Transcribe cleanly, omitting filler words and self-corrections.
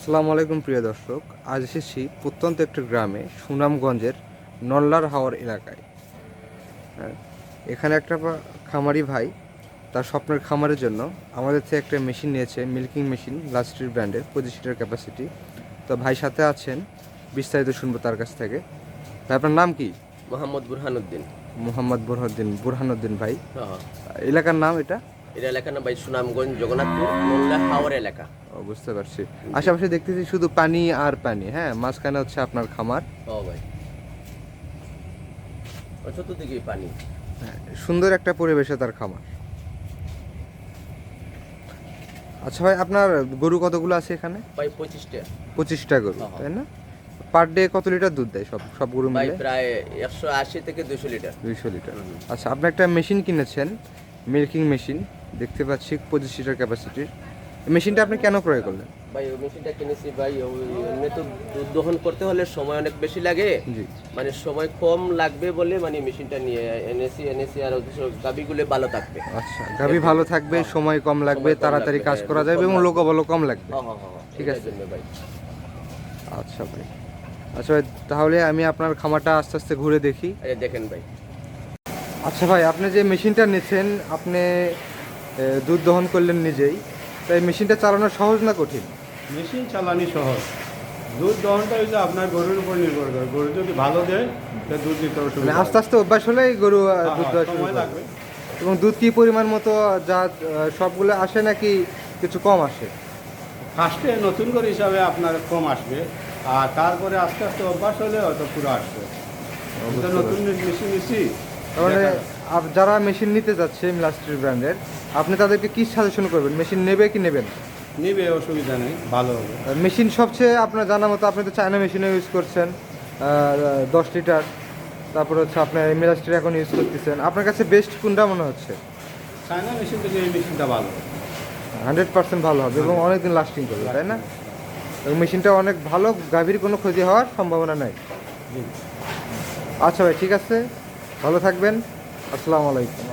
আসসালামু আলাইকুম প্রিয় দর্শক, আজ এসেছি প্রত্যন্ত একটি গ্রামে সুনামগঞ্জের নল্লার হাওর এলাকায়। হ্যাঁ, এখানে একটা খামারি ভাই তার স্বপ্নের খামারের জন্য আমাদের থেকে একটা মেশিন নিয়েছে, মিল্কিং মেশিন, লাস্ট্রির ব্র্যান্ডের, 25 লিটার ক্যাপাসিটি। তো ভাই সাথে আছেন, বিস্তারিত শুনবো তার কাছ থেকে। ভাই আপনার নাম কি? মোহাম্মদ বুরহানুদ্দিন। মোহাম্মদ বুরহানুদ্দিন ভাই। হ্যাঁ, এলাকার নাম এটা? এটা এলাকার নাম ভাই সুনামগঞ্জ জগন্নাথপুর মোল্লা হাওর এলাকা। ও, বুঝতে পারছি। আশেপাশে দেখতেছি শুধু পানি আর পানি। হ্যাঁ, মাঝখানে হচ্ছে আপনার খামার। ও ভাই, ও চতুর্দিকে পানি। হ্যাঁ, সুন্দর একটা পরিবেশে তার খামার। আচ্ছা ভাই, আপনার গরু কতগুলো আছে এখানে? ভাই 25টা। 25টা গরু, হ্যাঁ। তাই না? পার ডে কত লিটার দুধ দেয় সব সব গরু ভাই মিলে? প্রায় 180 থেকে 200 লিটার। 200 লিটার। আচ্ছা, আপনি একটা মেশিন কিনেছেন, মিল্কিং মেশিন, দেখতে পাচ্ছি 25 লিটার ক্যাপাসিটির। মেশিনটা আপনি কেন ক্রয় করলেন? ভাই ওই মেশিনটা কিনেছি ভাই, ওই এমনি তো দুধ দহন করতে হলে সময় অনেক বেশি লাগে, জি। মানে সময় কম লাগবে বলে মানে মেশিনটা নিয়ে এনেছি আর গাবিগুলো ভালো থাকবে। আচ্ছা, গাভী ভালো থাকবে, সময় কম লাগবে, সময় কম তাড়াতাড়ি লাগবে, কাজ হ্যাঁ, করা দুধ যাবে কম এবং লাগবে। লোকবলও কম লাগবে। হ্যাঁ, ঠিক এটার আছে জন্য ভাই। আচ্ছা ভাই। আচ্ছা ভাই, তাহলে আমি আপনার খামারটা আস্তে আস্তে ঘুরে দেখি। এই দেখেন ভাই। আচ্ছা ভাই, আপনি যে মেশিনটা নিয়েছেন, আপনি দুধ দহন করলেন নিজেই, তাই মেশিনটা চালানো সহজ না কঠিন? মেশিন চালানি সহজ। দুধ দহনটা হচ্ছে আপনার গরুর উপর নির্ভর করে। গরু যদি ভালো দেয় তাহলে দুধ দিতে মানে অসুবিধা আস্তে আস্তে অভ্যাস হলেই গরু দুধ দেওয়া শুরু সময় করে। লাগবে। এবং দুধ কি পরিমাণ মতো যা সবগুলো আসে নাকি কিছু কম আসে? ফার্স্টে নতুন করে হিসাবে আপনার কম আসবে, আর তারপরে আস্তে আস্তে অভ্যাস হলে হয়তো পুরো আসবে। আমি তো নতুন মেশিন নিচ্ছি। তার মানে যারা মেশিন নিতে যাচ্ছে লাস্ট্রির ব্র্যান্ডের, আপনি তাদেরকে কি সাজেশন করবেন? মেশিন নেবে কি নেবেন? নিবে, অসুবিধা নেই, ভালো হবে। মেশিন সবচেয়ে আপনার জানা মতো আপনি তো চায়না মেশিনও ইউজ করছেন, 10 লিটার, তারপরে হচ্ছে আপনার মিলাস্ট্রি এখন ইউজ করতেছেন। আপনার কাছে বেস্ট কোনটা মনে হচ্ছে? চায়না মেশিন থেকে এই মেশিনটা ভালো। 100% ভালো হবে এবং অনেকদিন লাস্টিং করবে, তাই না? এবং মেশিনটা অনেক ভালো, গাভীর কোনো ক্ষতি হওয়ার সম্ভাবনা নাই। জি। আচ্ছা ভাই, ঠিক আছে, ভালো থাকবেন। আসসালামু আলাইকুম।